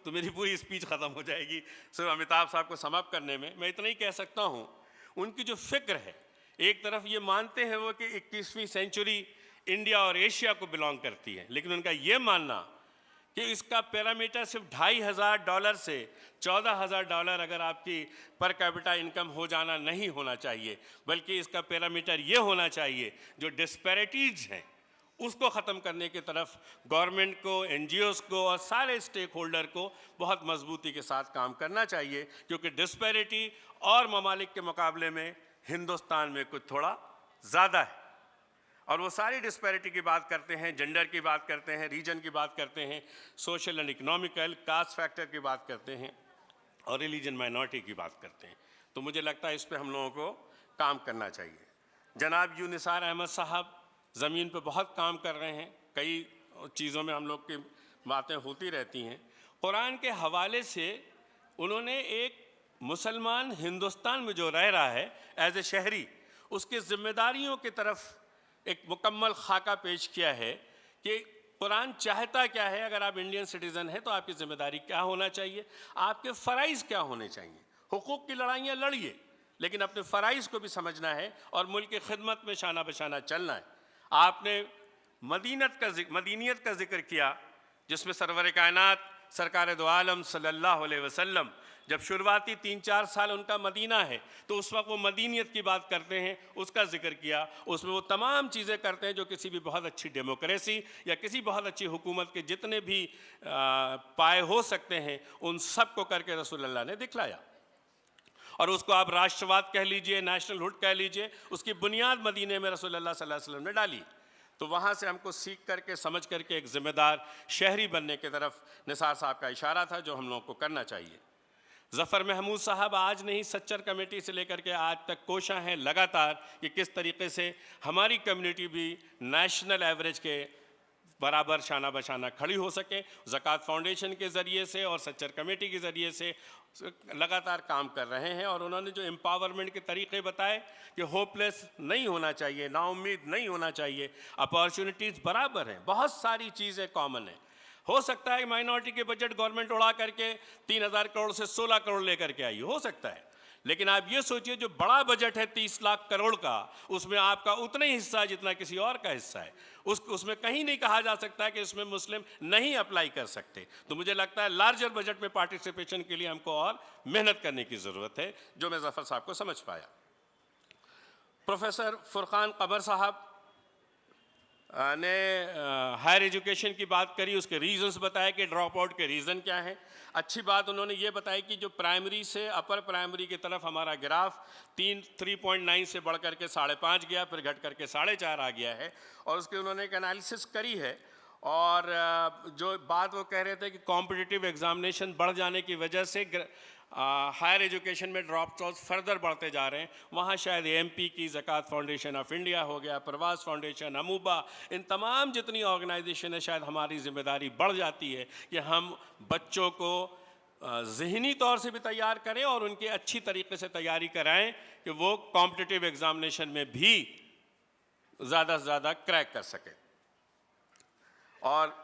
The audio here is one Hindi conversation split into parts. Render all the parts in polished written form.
तो मेरी पूरी स्पीच ख़त्म हो जाएगी। सिर्फ अमिताभ साहब को समाप्त करने में मैं इतना ही कह सकता हूँ, उनकी जो फ़िक्र है, एक तरफ ये मानते हैं वो कि 21वीं सेंचुरी इंडिया और एशिया को बिलोंग करती है, लेकिन उनका ये मानना कि इसका पैरामीटर सिर्फ $2,500 से $14,000 अगर आपकी पर कैपिटा इनकम हो जाना नहीं होना चाहिए, बल्कि इसका पैरामीटर ये होना चाहिए जो डिस्पैरिटीज़ हैं उसको ख़त्म करने की तरफ गवर्नमेंट को, एनजीओज़ को और सारे स्टेक होल्डर को बहुत मजबूती के साथ काम करना चाहिए, क्योंकि डिस्पैरिटी और ममालिक के मुकाबले में हिंदुस्तान में कुछ थोड़ा ज़्यादा है। और वो सारी डिस्पैरिटी की बात करते हैं, जेंडर की बात करते हैं, रीजन की बात करते हैं, social and economical cost factor की बात करते हैं और रिलीजन माइनॉरिटी की बात करते हैं। तो मुझे लगता है इस पे हम लोगों को काम करना चाहिए। जनाब यू निसार अहमद साहब ज़मीन पे बहुत काम कर रहे हैं, कई चीज़ों में हम लोग की बातें होती रहती हैं। कुरान के हवाले से उन्होंने एक मुसलमान हिंदुस्तान में जो रह रहा है एज ए शहरी, उसकी ज़िम्मेदारियों की तरफ एक मुकम्मल खाका पेश किया है कि कुरान चाहता क्या है। अगर आप इंडियन सिटीज़न हैं तो आपकी ज़िम्मेदारी क्या होना चाहिए, आपके फ़राइज़ क्या होने चाहिए। हुकूक़ की लड़ाइयाँ लड़िए, लेकिन अपने फ़राइज़ को भी समझना है और मुल्क की खिदमत में शाना बशाना चलना है। आपने मदीनियत का जिक्र किया, जिसमें सरवर कायनात सरकार दो आलम सल्लल्लाहु अलैहि वसल्लम जब शुरुआती 3-4 साल उनका मदीना है तो उस वक्त वो मदीनियत की बात करते हैं, उसका जिक्र किया। उसमें वो तमाम चीज़ें करते हैं जो किसी भी बहुत अच्छी डेमोक्रेसी या किसी बहुत अच्छी हुकूमत के जितने भी पाए हो सकते हैं उन सब को करके रसूलुल्लाह ने दिखलाया। और उसको आप राष्ट्रवाद कह लीजिए, नेशनलहुड कह लीजिए, उसकी बुनियाद मदीने में रसूलुल्लाह सल्लल्लाहु अलैहि वसल्लम ने डाली। तो वहाँ से हमको सीख करके, समझ करके एक ज़िम्मेदार शहरी बनने की तरफ निसार साहब का इशारा था, जो हम लोगों को करना चाहिए। ज़फ़र महमूद साहब आज नहीं, सच्चर कमेटी से लेकर के आज तक कोशिश हैं लगातार कि किस तरीके से हमारी कम्युनिटी भी नेशनल एवरेज के बराबर शाना बशाना खड़ी हो सके। ज़कात फाउंडेशन के ज़रिए से और सच्चर कमेटी के ज़रिए से लगातार काम कर रहे हैं। और उन्होंने जो एम्पावरमेंट के तरीक़े बताए कि होपलेस नहीं होना चाहिए, नाउम्मीद नहीं होना चाहिए, अपॉर्चुनिटीज़ बराबर हैं, बहुत सारी चीज़ें कॉमन हैं। हो सकता है कि माइनॉरिटी के बजट गवर्नमेंट उड़ा करके 3,000 करोड़ से 16 करोड़ लेकर के आई, हो सकता है, लेकिन आप ये सोचिए जो बड़ा बजट है 30 लाख करोड़ का, उसमें आपका उतना ही हिस्सा है जितना किसी और का हिस्सा है। उसमें कहीं नहीं कहा जा सकता कि इसमें मुस्लिम नहीं अप्लाई कर सकते। तो मुझे लगता है लार्जर बजट में पार्टिसिपेशन के लिए हमको और मेहनत करने की ज़रूरत है, जो मैं ज़फ़र साहब को समझ पाया। प्रोफेसर फुरकान कमर साहब ने हायर एजुकेशन की बात करी, उसके रीज़न्स बताए कि ड्रॉप आउट के रीज़न क्या हैं। अच्छी बात उन्होंने ये बताई कि जो प्राइमरी से अपर प्राइमरी की तरफ हमारा ग्राफ 3.9 से बढ़ करके 5.5 गया, फिर घट करके 4.5 आ गया है। और उसके उन्होंने एक एनालिसिस करी है। और जो बात वो कह रहे थे कि कॉम्पिटिटिव एग्ज़ामिनेशन बढ़ जाने की वजह से हायर एजुकेशन में ड्रॉप आउट फर्दर बढ़ते जा रहे हैं, वहाँ शायद एएमपी की ज़कात फाउंडेशन ऑफ इंडिया हो गया, प्रवास फाउंडेशन, अमूबा, इन तमाम जितनी ऑर्गेनाइजेशन है, शायद हमारी ज़िम्मेदारी बढ़ जाती है कि हम बच्चों को ज़हनी तौर से भी तैयार करें और उनकी अच्छी तरीके से तैयारी कराएं कि वो कॉम्पिटिटिव एग्ज़ामिनेशन में भी ज़्यादा से ज़्यादा क्रैक कर सकें। और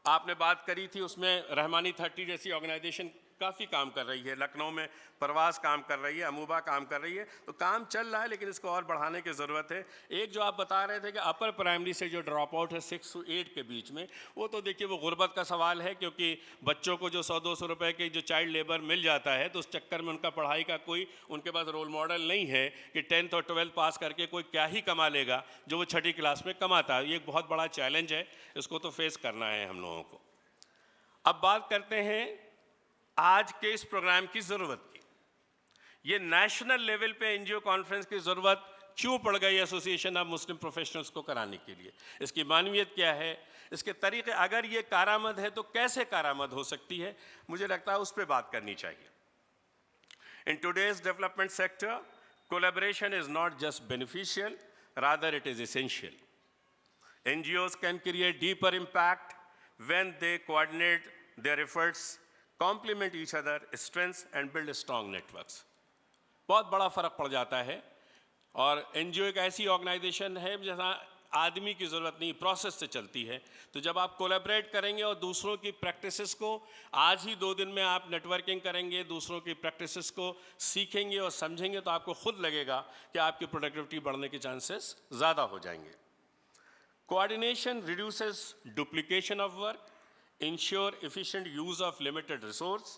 आपने बात करी थी उसमें रहमानी 30 जैसी ऑर्गेनाइजेशन काफ़ी काम कर रही है, लखनऊ में प्रवास काम कर रही है, अमूबा काम कर रही है, तो काम चल रहा है, लेकिन इसको और बढ़ाने की ज़रूरत है। एक जो आप बता रहे थे कि अपर प्राइमरी से जो ड्रॉप आउट है 6 से 8 के बीच में, वो तो देखिए वो गुर्बत का सवाल है, क्योंकि बच्चों को जो 100-200 रुपये की जो चाइल्ड लेबर मिल जाता है, तो उस चक्कर में उनका पढ़ाई का कोई उनके पास रोल मॉडल नहीं है कि 10th और 12th पास करके कोई क्या ही कमा लेगा जो वो 6ठी क्लास में कमाता है। ये एक बहुत बड़ा चैलेंज है, इसको तो फेस करना है हम लोगों को। अब बात करते हैं आज के इस प्रोग्राम की ज़रूरत की। ये नेशनल लेवल पे एनजीओ कॉन्फ्रेंस की ज़रूरत क्यों पड़ गई एसोसिएशन ऑफ मुस्लिम प्रोफेशनल्स को कराने के लिए, इसकी मानवियत क्या है, इसके तरीक़े, अगर ये कारामद है तो कैसे कारामद हो सकती है, मुझे लगता है उस पर बात करनी चाहिए। In today's development sector, collaboration is not just beneficial, rather it is essential. NGOs can create deeper impact when they coordinate their efforts, complement each other strengths and build strong networks। बहुत बड़ा फ़र्क पड़ जाता है। और NGO एक ऐसी ऑर्गेनाइजेशन है जहाँ आदमी की ज़रूरत नहीं, प्रोसेस से चलती है। तो जब आप कोलैबोरेट करेंगे और दूसरों की प्रैक्टिसेस को, आज ही 2 दिन में आप नेटवर्किंग करेंगे, दूसरों की प्रैक्टिसेस को सीखेंगे और समझेंगे, तो आपको खुद लगेगा कि आपकी प्रोडक्टिविटी बढ़ने के चांसेस ज़्यादा हो जाएंगे। Coordination reduces duplication of work, ensure efficient use of limited resource,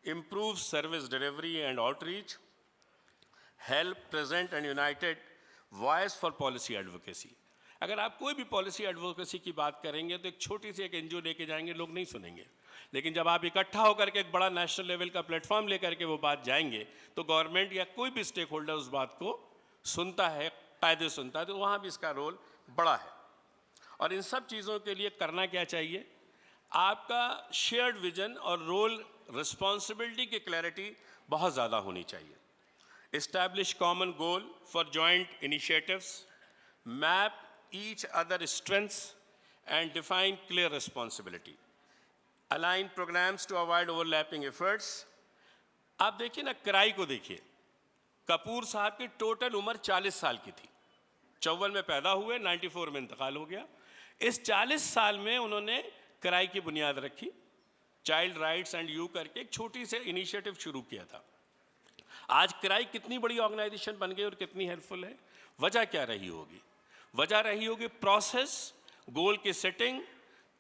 improve service delivery and outreach, help present and united voice for policy advocacy। अगर आप कोई भी पॉलिसी एडवोकेसी की बात करेंगे तो एक छोटी सी एक एनजीओ लेके जाएंगे, लोग नहीं सुनेंगे। लेकिन जब आप इकट्ठा होकर के एक बड़ा नेशनल लेवल का प्लेटफॉर्म लेकर के वो बात जाएंगे, तो गवर्नमेंट या कोई भी स्टेक होल्डर उस बात को सुनता है, कायदे सुनता है, तो वहाँ भी इसका रोल बड़ा है। और इन सब चीज़ों के लिए करना क्या चाहिए? आपका शेयर्ड विजन और रोल रिस्पॉन्सिबिलिटी की क्लैरिटी बहुत ज़्यादा होनी चाहिए। Establish common goal for joint initiatives, map each other strengths and define clear responsibility, align programmes to avoid overlapping efforts. आप देखिए ना, कराई को देखिए, कपूर साहब की टोटल उम्र 40 साल की थी, 54 में पैदा हुए, 94 में इंतकाल हो गया। इस 40 साल में उन्होंने कराई की बुनियाद रखी, चाइल्ड राइट्स एंड यू करके एक छोटी से इनिशिएटिव शुरू किया था। आज कराई कितनी बड़ी ऑर्गेनाइजेशन बन गई और कितनी हेल्पफुल है। वजह क्या रही होगी? वजह रही होगी प्रोसेस, गोल की सेटिंग,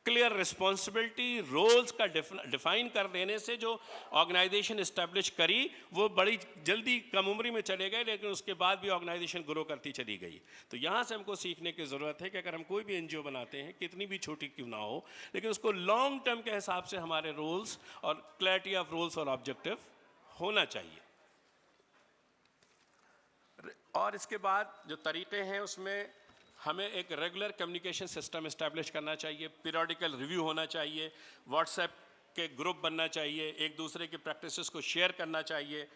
क्लियर रिस्पॉन्सिबिलिटी, रोल्स का डिफाइन कर देने से जो ऑर्गेनाइजेशन इस्टेब्लिश करी वो बड़ी जल्दी कम उम्र में चले गए, लेकिन उसके बाद भी ऑर्गेनाइजेशन ग्रो करती चली गई। तो यहाँ से हमको सीखने की ज़रूरत है कि अगर हम कोई भी एनजीओ बनाते हैं, कितनी भी छोटी क्यों ना हो, लेकिन उसको लॉन्ग टर्म के हिसाब से हमारे रोल्स और क्लैरिटी ऑफ रोल्स और ऑब्जेक्टिव होना चाहिए। और इसके बाद जो तरीक़े हैं उसमें हमें एक रेगुलर कम्युनिकेशन सिस्टम इस्टेब्लिश करना चाहिए, पीरियडिकल रिव्यू होना चाहिए, व्हाट्सएप के ग्रुप बनना चाहिए, एक दूसरे की प्रैक्टिसेस को शेयर करना चाहिए,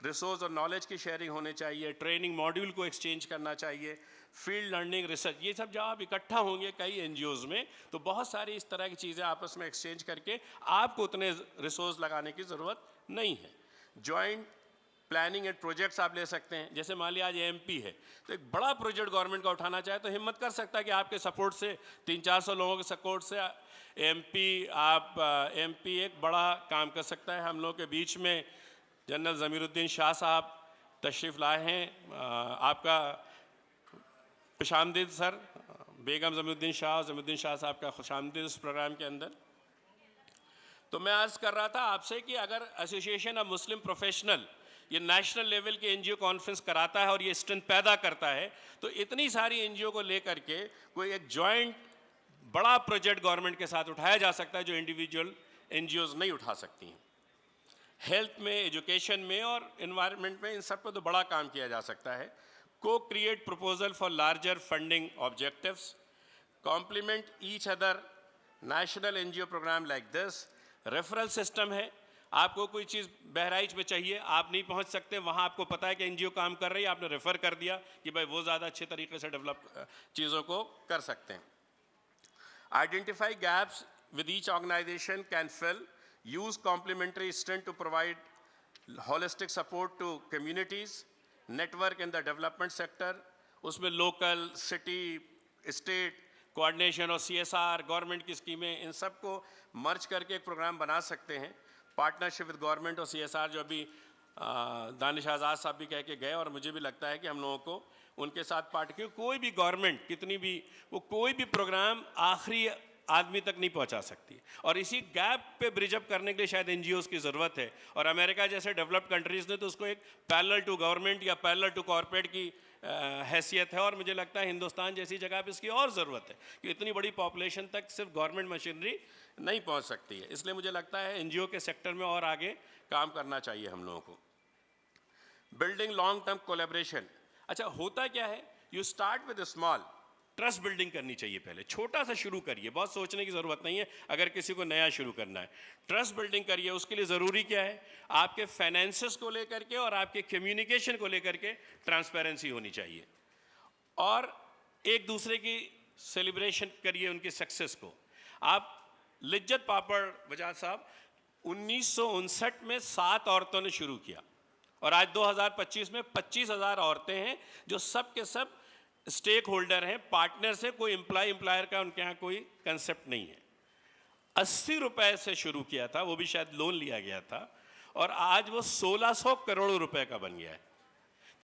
रिसोर्स और नॉलेज की शेयरिंग होनी चाहिए, ट्रेनिंग मॉड्यूल को एक्सचेंज करना चाहिए, फील्ड लर्निंग, रिसर्च, ये सब जब आप इकट्ठा होंगे कई एनजीओज़ में, तो बहुत सारी इस तरह की चीज़ें आपस में एक्सचेंज करके आपको उतने रिसोर्स लगाने की ज़रूरत नहीं है। जॉइंट प्लानिंग एंड प्रोजेक्ट्स आप ले सकते हैं। जैसे मान लिया आज एमपी है, तो एक बड़ा प्रोजेक्ट गवर्नमेंट का उठाना चाहे तो हिम्मत कर सकता है कि आपके सपोर्ट से, 300-400 लोगों के सपोर्ट से एमपी एक बड़ा काम कर सकता है। हम लोग के बीच में जनरल ज़मीरुद्दीन शाह साहब तशरीफ़ लाए हैं, आपका खुशामदीद सर, बेगम ज़मीरुद्दीन शाह साहब का खुशामदीद इस प्रोग्राम के अंदर। तो मैं अर्ज़ कर रहा था आपसे कि अगर एसोसिएशन ऑफ मुस्लिम प्रोफेशनल ये नेशनल लेवल के एनजीओ कॉन्फ्रेंस कराता है और ये स्ट्रेंथ पैदा करता है, तो इतनी सारी एनजीओ को लेकर के कोई एक जॉइंट बड़ा प्रोजेक्ट गवर्नमेंट के साथ उठाया जा सकता है जो इंडिविजुअल एनजीओज नहीं उठा सकती हैं। हेल्थ में, एजुकेशन में और एनवायरनमेंट में, इन सब पे तो बड़ा काम किया जा सकता है। Co-create proposal for larger funding objectives, complement each other national NGO programme like this. Referral system है, आपको कोई चीज़ बहराइच में चाहिए, आप नहीं पहुंच सकते, वहां आपको पता है कि एनजीओ काम कर रही है, आपने रेफ़र कर दिया कि भाई वो ज़्यादा अच्छे तरीके से डेवलप चीज़ों को कर सकते हैं। Identify gaps with each organisation can fill, use complementary strength to provide holistic support to communities, network in the development sector, उसमें लोकल, सिटी, स्टेट कोऑर्डिनेशन और सीएसआर, गवर्नमेंट की स्कीमें, इन सब को मर्ज करके एक प्रोग्राम बना सकते हैं। पार्टनरशिप विद गवर्नमेंट और सीएसआर, जो अभी दानिश आज़ाद साहब भी कह के गए, और मुझे भी लगता है कि हम लोगों को उनके साथ पार्टी, कोई भी गवर्नमेंट कितनी भी, वो कोई भी प्रोग्राम आखिरी आदमी तक नहीं पहुंचा सकती, और इसी गैप पे ब्रिज अप करने के लिए शायद एनजीओज़ की ज़रूरत है। और अमेरिका जैसे डेवलप्ड कंट्रीज़ ने तो उसको एक पैरेलल टू गवर्नमेंट या पैरेलल टू कॉर्पोरेट की हैसियत है, और मुझे लगता है हिंदुस्तान जैसी जगह पे इसकी और ज़रूरत है कि इतनी बड़ी पॉपुलेशन तक सिर्फ गवर्नमेंट मशीनरी नहीं पहुंच सकती है। इसलिए मुझे लगता है एनजीओ के सेक्टर में और आगे काम करना चाहिए हम लोगों को। बिल्डिंग लॉन्ग टर्म कोलैबोरेशन, अच्छा होता क्या है, you start with small, trust building करनी चाहिए, पहले छोटा सा शुरू करिए, बहुत सोचने की ज़रूरत नहीं है। अगर किसी को नया शुरू करना है, ट्रस्ट बिल्डिंग करिए। उसके लिए ज़रूरी क्या है, आपके फाइनेंसेस को लेकर के और आपके कम्युनिकेशन को लेकर के ट्रांसपेरेंसी होनी चाहिए, और एक दूसरे की सेलिब्रेशन करिए उनकी सक्सेस को। आप लिज्जत पापड़ बजाज साहब 1959 में 7 औरतों ने शुरू किया, और आज 2025 में 25,000 औरतें हैं जो सब के सब स्टेक होल्डर हैं, पार्टनर्स हैं, कोई एम्प्लॉयर का उनके यहाँ कोई कंसेप्ट नहीं है। 80 रुपए से शुरू किया था, वो भी शायद लोन लिया गया था, और आज वो 1600 करोड़ रुपए का बन गया है।